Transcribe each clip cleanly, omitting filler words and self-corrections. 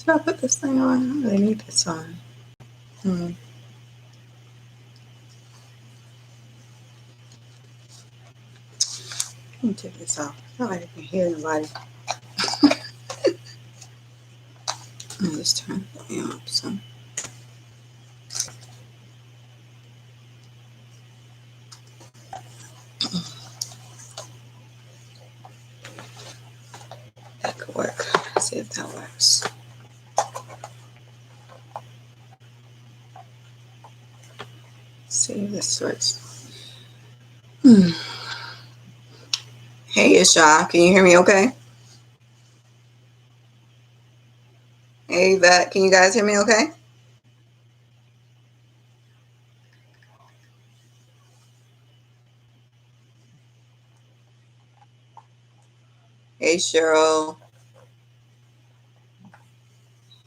Should I put this thing on? I don't really need this on. Let me take this off. I don't like I can hear nobody. Let me just turn the thing up some. That could work. Let's see if that works. Let's see if this works. Hey, Isha, can you hear me okay? Hey, Vet, can you guys hear me okay? Hey, Cheryl.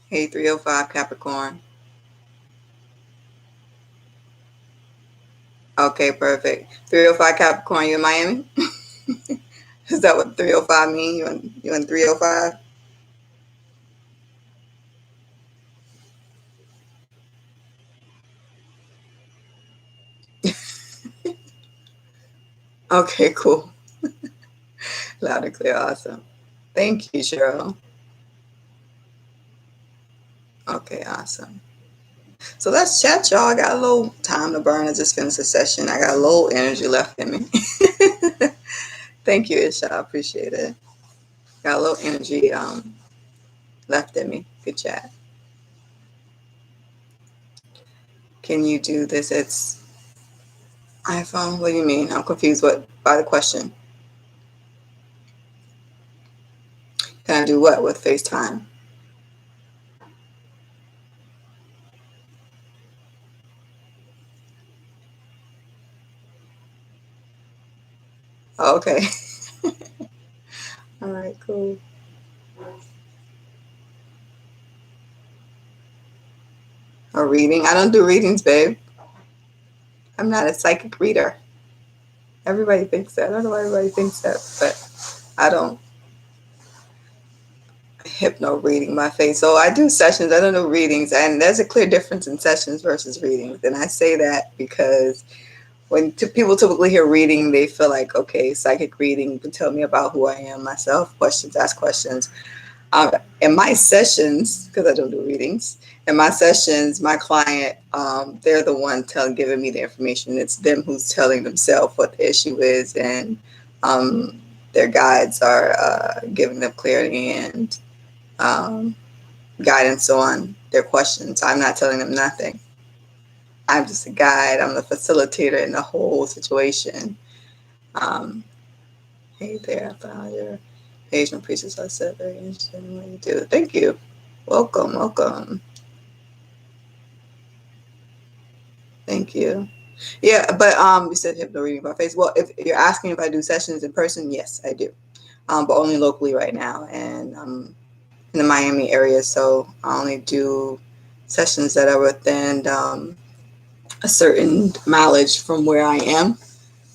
Hey, 305 Capricorn. Okay, perfect. 305 Capricorn, you in Miami? Is that what 305 mean? You in 305? Okay, cool. Loud and clear, awesome. Thank you, Cheryl. Okay, awesome. So let's chat, y'all. I got a little time to burn. I just finished the session. I got a little energy left in me. Thank you, Isha. I appreciate it. Got a little energy left in me. Good chat. Can you do this? It's iPhone. What do you mean? I'm confused. What by the question? Can I do what with FaceTime? Oh, okay. All right, cool. A reading? I don't do readings, babe. I'm not a psychic reader. Everybody thinks that. I don't know why everybody thinks that, but I don't hypno reading my face. So I do sessions. I don't do readings, and there's a clear difference in sessions versus readings. And I say that because when people typically hear reading, they feel like, okay, psychic reading can tell me about who I am, myself, questions, ask questions. In my sessions, because I don't do readings, in my sessions, my client, they're the one giving me the information. It's them who's telling themselves what the issue is, and their guides are giving them clarity and guidance on their questions. I'm not telling them nothing. I'm just a guide. I'm the facilitator in the whole situation. Um, hey there, I found your page and pieces. I said very interesting in what you do. Thank you. Welcome, welcome. Thank you. Yeah, but you said hypno reading by face. Well, if you're asking if I do sessions in person, yes, I do. But only locally right now, and I'm in the Miami area, so I only do sessions that are within a certain mileage from where I am.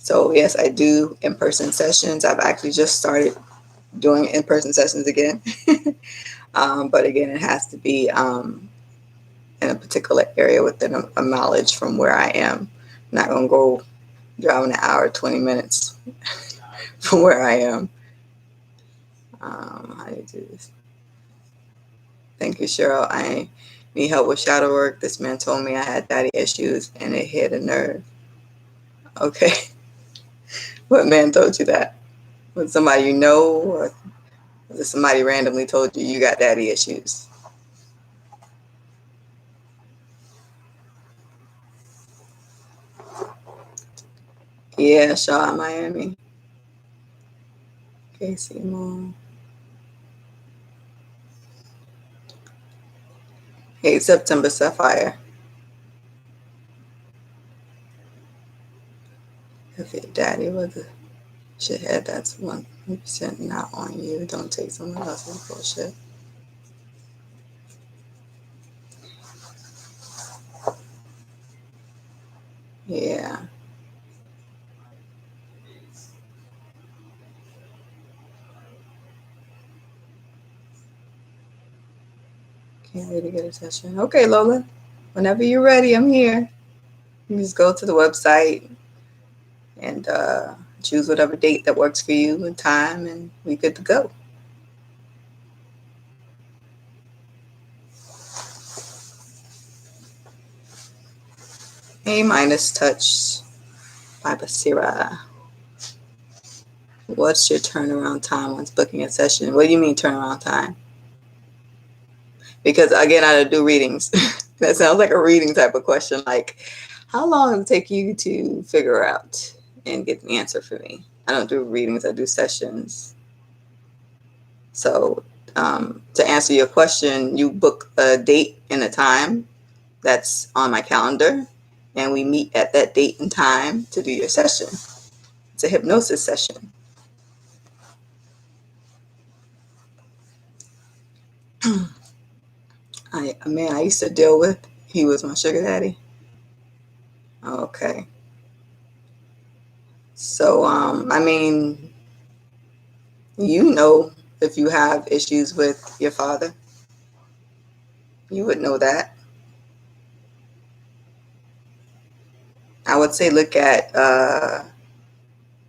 So yes, I do in-person sessions. I've actually just started doing in-person sessions again. But again, it has to be in a particular area within a mileage from where I am. I'm not going to go driving an hour, 20 minutes from where I am. How do you do this? Thank you, Cheryl. I need help with shadow work. This man told me I had daddy issues and it hit a nerve. Okay. What man told you that? Was somebody you know, or was it somebody randomly told you you got daddy issues? Yeah, Shaw, Miami. Casey Moon. Hey, September Sapphire. If your daddy was a shithead, that's 100% not on you. Don't take someone else's bullshit. Yeah. Can't wait to get a session. Okay, Lola. Whenever you're ready, I'm here. You just go to the website and choose whatever date that works for you and time, and we good to go. A minus touch by Basira. What's your turnaround time once booking a session? What do you mean turnaround time? Because again, I do readings. That sounds like a reading type of question. Like, how long does it take you to figure out and get the answer for me? I don't do readings, I do sessions. So to answer your question, you book a date and a time that's on my calendar, and we meet at that date and time to do your session. It's a hypnosis session. A man I used to deal with, he was my sugar daddy. Okay. So, I mean, you know, if you have issues with your father, you would know that. I would say look at,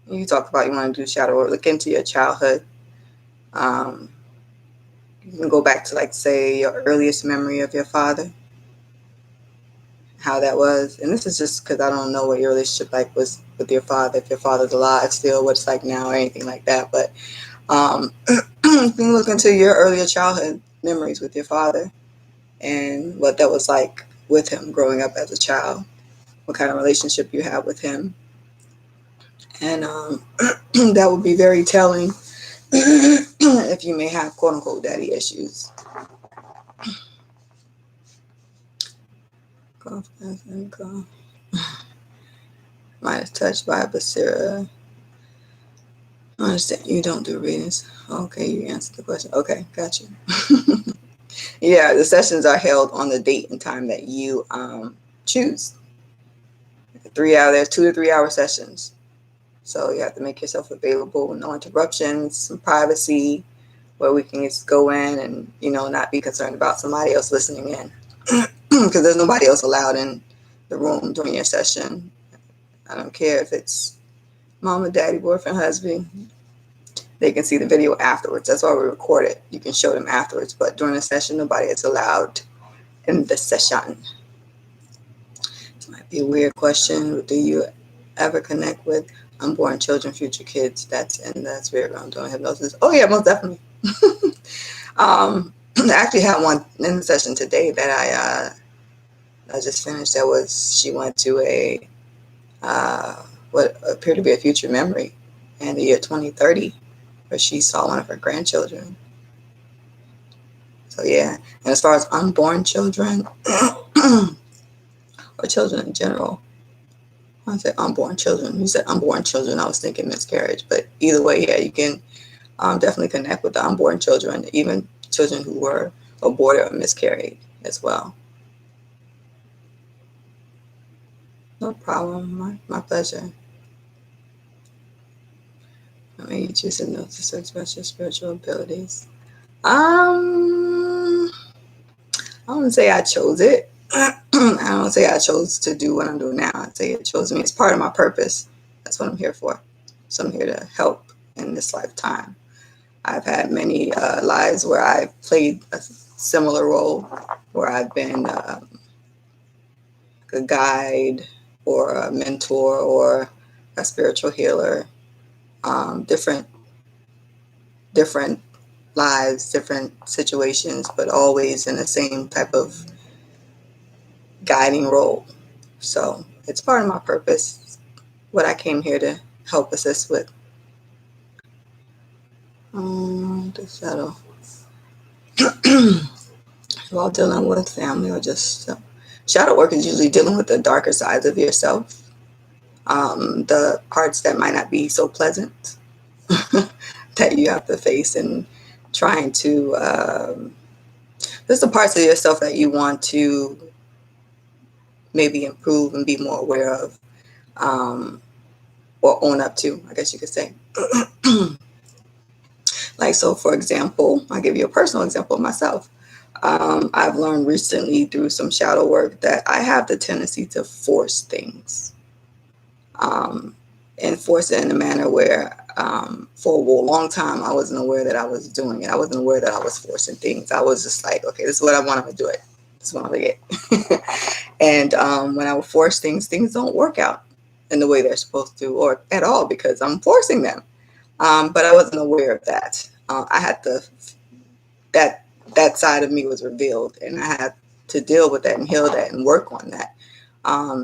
you talk about you want to do shadow work, look into your childhood. You can go back to, like, say, your earliest memory of your father, how that was. And this is just because I don't know what your relationship like was with your father, if your father's alive still, what it's like now or anything like that. But you can look into your earlier childhood memories with your father and what that was like with him growing up as a child, what kind of relationship you have with him. And that would be very telling if you may have quote unquote daddy issues. Minus touched by Basira. I understand you don't do readings. Okay, you answered the question. Okay, got you. Yeah, the sessions are held on the date and time that you choose. 3 hour, there's 2 to 3 hour sessions. So you have to make yourself available, no interruptions, some privacy, where we can just go in and, you know, not be concerned about somebody else listening in. Because there's nobody else allowed in the room during your session. I don't care if it's mama, daddy, boyfriend, husband. They can see the video afterwards. That's why we record it. You can show them afterwards. But during the session, nobody is allowed in the session. This might be a weird question. Do you ever connect with unborn children, future kids? That's in the spirit realm doing hypnosis. Oh yeah, most definitely. I actually had one in the session today that I just finished. That was, she went to a what appeared to be a future memory in the year 2030, where she saw one of her grandchildren. So yeah, and as far as unborn children or children in general, I say unborn children. You said unborn children. I was thinking miscarriage, but either way, yeah, you can definitely connect with the unborn children, even children who were aborted or miscarried as well. No problem. My pleasure. I mean, you choose to know to express your spiritual abilities. I wouldn't say I chose it. I don't say I chose to do what I'm doing now. I'd say it chose me. It's part of my purpose. That's what I'm here for. So I'm here to help in this lifetime. I've had many lives where I've played a similar role, where I've been a guide or a mentor or a spiritual healer. Different lives, different situations, but always in the same type of guiding role. So it's part of my purpose, what I came here to help assist with. The shadow. While dealing with family or just shadow work is usually dealing with the darker sides of yourself, the parts that might not be so pleasant that you have to face, and trying to there's the parts of yourself that you want to maybe improve and be more aware of, or own up to, I guess you could say. Like, so for example, I'll give you a personal example of myself. I've learned recently through some shadow work that I have the tendency to force things, and force it in a manner where, for a long time, I wasn't aware that I was doing it. I wasn't aware that I was forcing things. I was just like, okay, this is what I want, I'm gonna do it. This is what I'm gonna get. And when I would force things, things don't work out in the way they're supposed to, or at all, because I'm forcing them. But I wasn't aware of that. I had to, that that side of me was revealed, and I had to deal with that and heal that and work on that,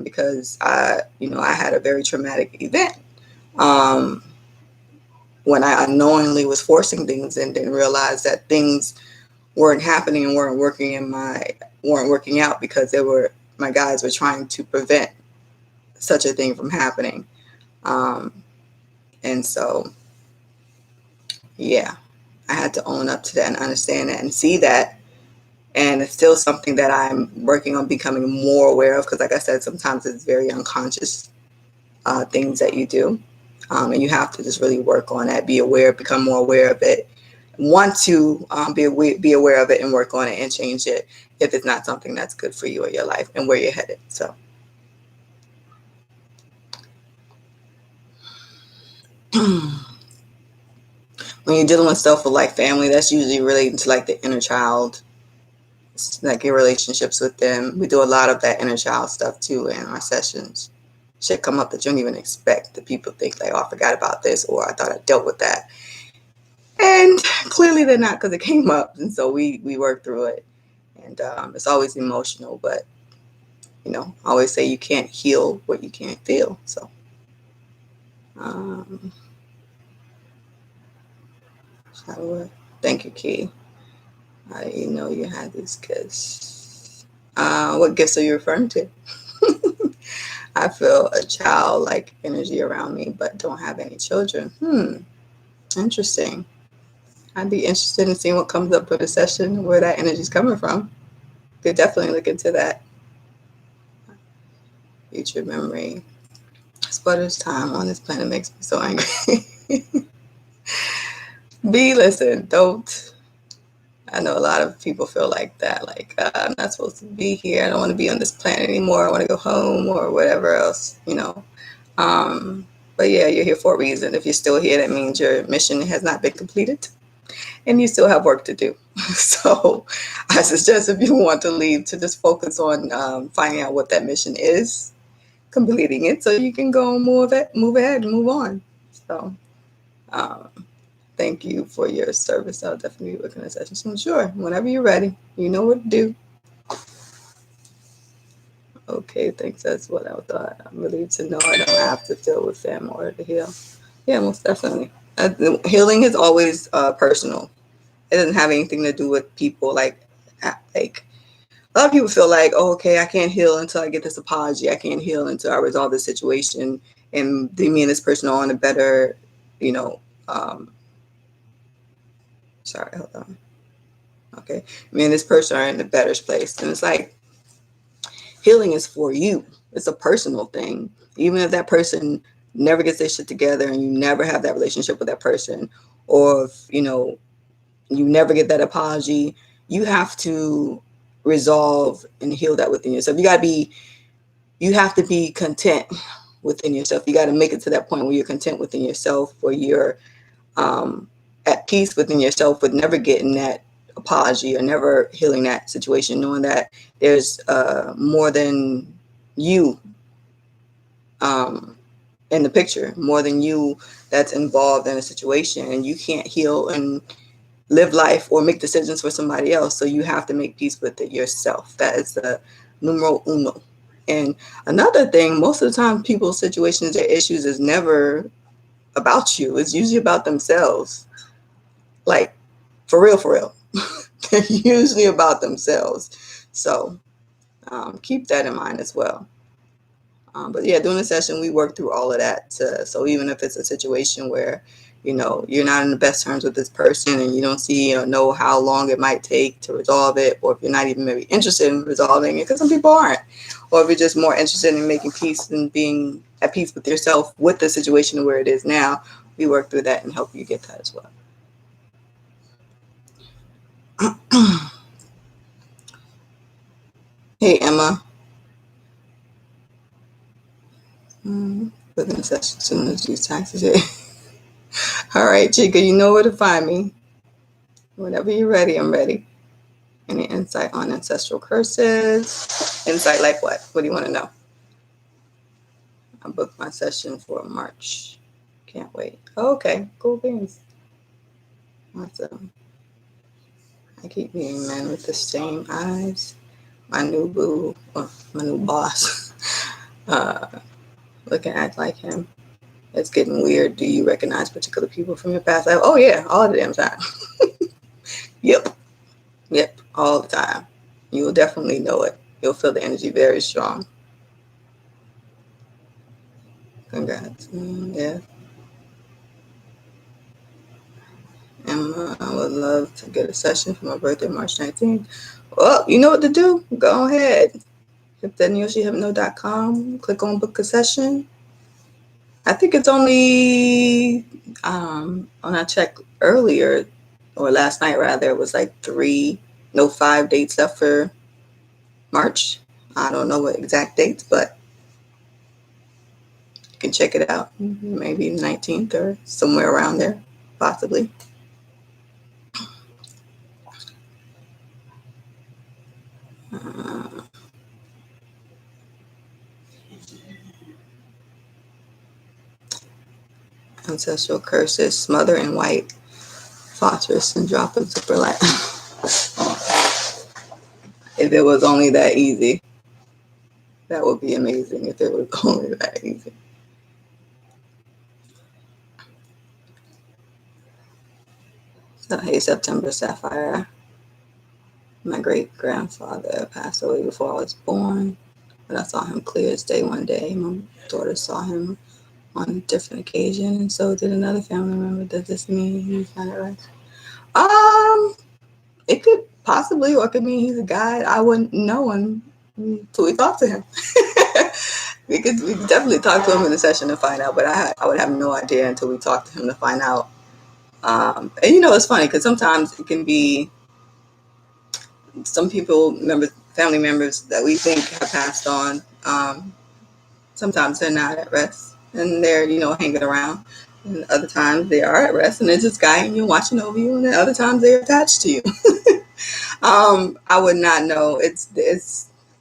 because I had a very traumatic event, um, when I unknowingly was forcing things and didn't realize that things weren't happening and weren't working out because my guides were trying to prevent such a thing from happening. Um, and so, yeah, I had to own up to that and understand that and see that. And it's still something that I'm working on becoming more aware of, because, like I said, sometimes it's very unconscious, things that you do. And you have to just really work on that, be aware, become more aware of it, want to, be aware of it and work on it and change it if it's not something that's good for you or your life and where you're headed. So when you're dealing with stuff with like family, that's usually relating to like the inner child, like your relationships with them. We do a lot of that inner child stuff too in our sessions. Shit come up that you don't even expect. That people think like, oh, I forgot about this, or I thought I dealt with that, and clearly they're not, because it came up, and so we work through it. And it's always emotional, but I always say you can't heal what you can't feel. So um, thank you, Key. You had these gifts. What gifts are you referring to? I feel a childlike energy around me, but don't have any children. Interesting. I'd be interested in seeing what comes up for the session, where that energy is coming from. Could definitely look into that. Future memory. Sputter's time on this planet makes me so angry. Listen, don't. I know a lot of people feel like that, like, I'm not supposed to be here. I don't want to be on this planet anymore. I want to go home or whatever else. But yeah, you're here for a reason. If you're still here, that means your mission has not been completed and you still have work to do. So I suggest, if you want to leave, to just focus on, finding out what that mission is, completing it, so you can go and move ahead and move on. So um, thank you for your service. I'll definitely be looking at sessions. So sure, whenever you're ready, you know what to do. Okay, thanks. That's what I thought. I'm relieved to know I don't have to deal with them or to heal. Yeah, most definitely. Healing is always personal. It doesn't have anything to do with people. Like a lot of people feel like, oh, okay, I can't heal until I get this apology. I can't heal until I resolve this situation, and me and this person are on a better, you know. Sorry, hold on. Okay, me and this person are in a better place, and it's like, healing is for you. It's a personal thing. Even if that person never gets their shit together and you never have that relationship with that person, or if, you never get that apology, you have to resolve and heal that within yourself. You have to be content within yourself. You got to make it to that point where you're content within yourself, where you're at peace within yourself with never getting that apology or never healing that situation, knowing that there's more than you in the picture, more than you that's involved in a situation, and you can't heal and live life or make decisions for somebody else. So you have to make peace with it yourself. That is the numero uno. And another thing, most of the time, people's situations, their issues is never about you. It's usually about themselves. Like, for real. They're usually about themselves. So keep that in mind as well. But yeah, during the session, we work through all of that. So even if it's a situation where, you're not in the best terms with this person and you don't see or know how long it might take to resolve it, or if you're not even maybe interested in resolving it, because some people aren't, or if you're just more interested in making peace and being at peace with yourself with the situation where it is now, we work through that and help you get that as well. Hey, Emma. Within the session as soon as these taxes hit. All right, Chica, you know where to find me. Whenever you're ready, I'm ready. Any insight on ancestral curses? Insight like what? What do you want to know? I booked my session for March. Can't wait. Okay, cool beans. Awesome. I keep meeting men with the same eyes. My new boo, well, my new boss, look and act like him. It's getting weird. Do you recognize particular people from your past life? Oh yeah, all the damn time. Yep, all the time. You will definitely know it. You'll feel the energy very strong. Congrats. Yeah. Emma, I would love to get a session for my birthday, March 19th. Well, you know what to do. Go ahead. Hit the NeoshiHypno.com. Click on book a session. I think it's only, when I checked earlier, or last night rather, it was like 5 dates left for March. I don't know what exact dates, but you can check it out. Maybe 19th or somewhere around there, possibly. Ancestral curses, smother in white, phosphorus, and drop of super light. If it was only that easy, that would be amazing if it was only that easy. So, hey, September Sapphire. My great-grandfather passed away before I was born, but I saw him clear as day one day. My daughter saw him on a different occasion, and so did another family member. Does this mean he's not at rest? It could possibly, or it could mean he's a guide. I wouldn't know until we talk to him. we could definitely talk to him in the session to find out, but I would have no idea until we talk to him to find out. And it's funny because sometimes it can be some family members that we think have passed on. Sometimes they're not at rest and they're, hanging around. And other times they are at rest and they're just guiding you, watching over you. And then other times they're attached to you. I would not know.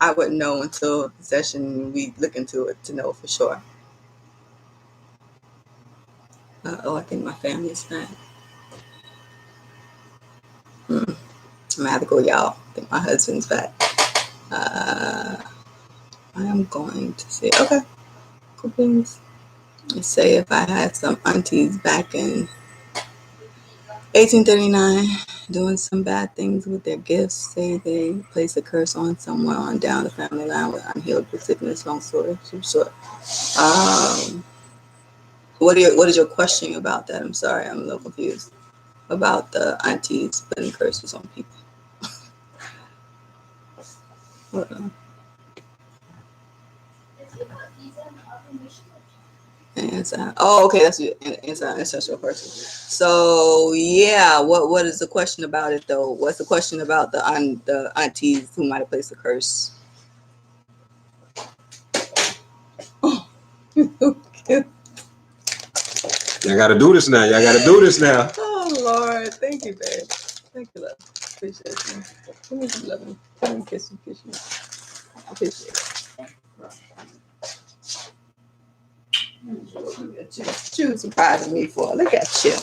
I wouldn't know until the session we look into it to know for sure. I think my family's back. I'm gonna have to go, y'all. I think my husband's back. I am going to say, okay, cool things. Let's say if I had some aunties back in 1839 doing some bad things with their gifts, say they place a curse on someone on down the family line with unhealed sickness, long story short. What is your question about that? I'm sorry, I'm a little confused about the aunties putting curses on people. Okay, that's an ancestral person. So yeah, what is the question about it though? What's the question about the aunties who might have placed a curse? Okay. Y'all gotta do this now. Oh Lord, thank you, babe. Thank you, love. Appreciate you. Give me some love. Let me kiss you. Appreciate it. You surprising me for. Look at you.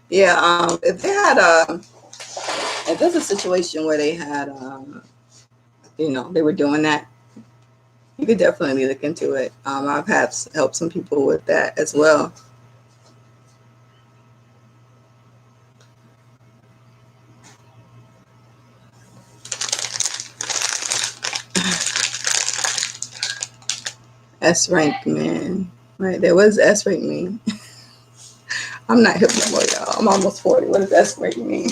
Yeah. If there's a situation where they had, they were doing that, you could definitely look into it. I've helped some people with that as well. S rank man, right? There was S rank me. I'm not hip no more, y'all. I'm almost 40. What does S rank mean?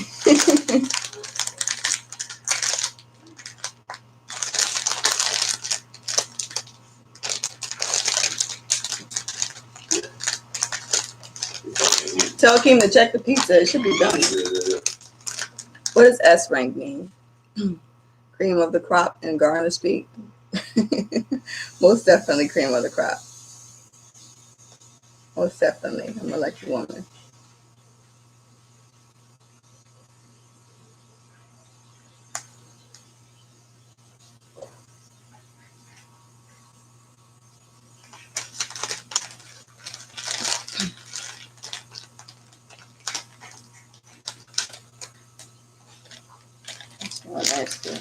Tell Keem to check the pizza. It should be done. What does S rank mean? Cream of the crop and garner speak. Most definitely cream of the crop. Most definitely. I'm a lucky woman. Nice too.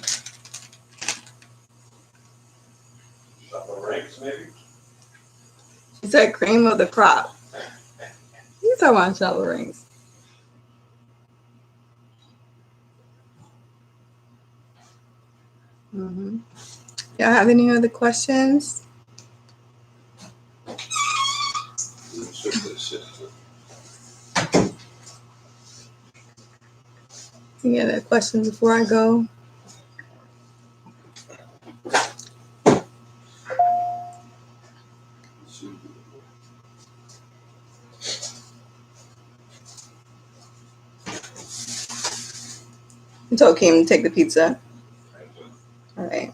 Ranks, maybe? She said cream of the crop. You talking about chocolate rings? Mm-hmm. Y'all have any other questions? Any other questions before I go? You told Kim to take the pizza. All right.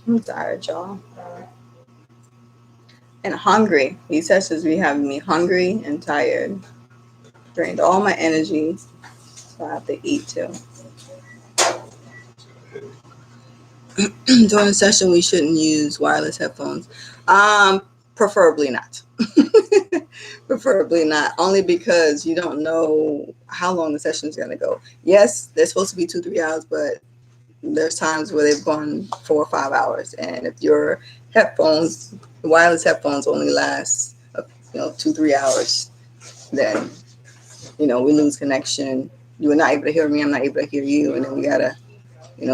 I'm tired, y'all. And hungry. These sessions be having me hungry and tired. Drained all my energy. So I have to eat too. During a session, we shouldn't use wireless headphones. Preferably not. Preferably not. Only because you don't know how long the session is going to go. Yes, they're supposed to be 2-3 hours, but there's times where they've gone 4 or 5 hours. And if your headphones, wireless headphones, only last 2-3 hours, then we lose connection. You are not able to hear me. I'm not able to hear you, and then we gotta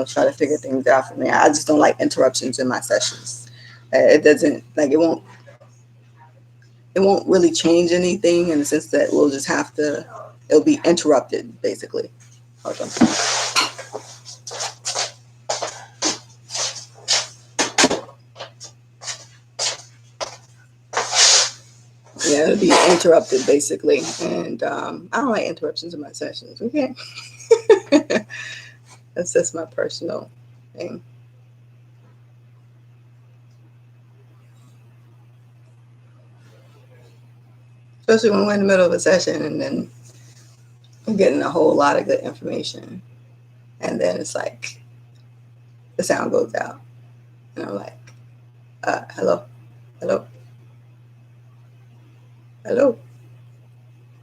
try to figure things out from there. I just don't like interruptions in my sessions. It doesn't it won't really change anything in the sense that we'll just have to. It'll be interrupted basically. Okay. Yeah, it'll be interrupted basically, and I don't like interruptions in my sessions. Okay, that's just my personal thing. Especially when we're in the middle of a session and then I'm getting a whole lot of good information, and then it's like the sound goes out, and I'm like, hello, hello, hello,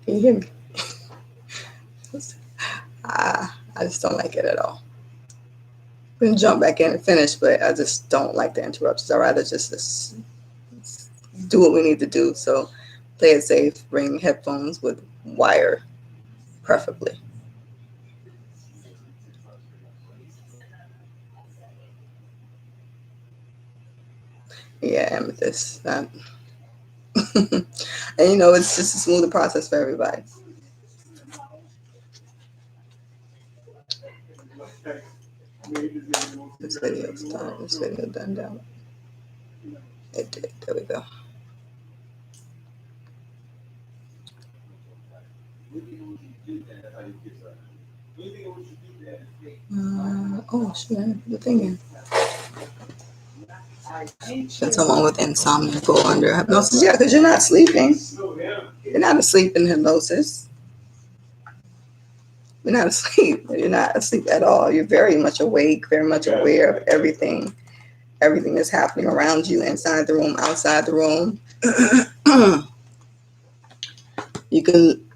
can you hear me? I just don't like it at all. We can jump back in and finish, but I just don't like the interruptions. I'd rather just do what we need to do. So play it safe, bring headphones with wire, preferably. Yeah, amethyst. And it's just a smoother process for everybody. This video's done. This video done down. It did. There we go. Oh, shoot, I didn't put the thing in. Can someone with insomnia go under hypnosis? Yeah, because you're not sleeping. You're not asleep in hypnosis. You're not asleep. You're not asleep at all. You're very much awake, very much aware of everything that's happening around you, inside the room, outside the room. You can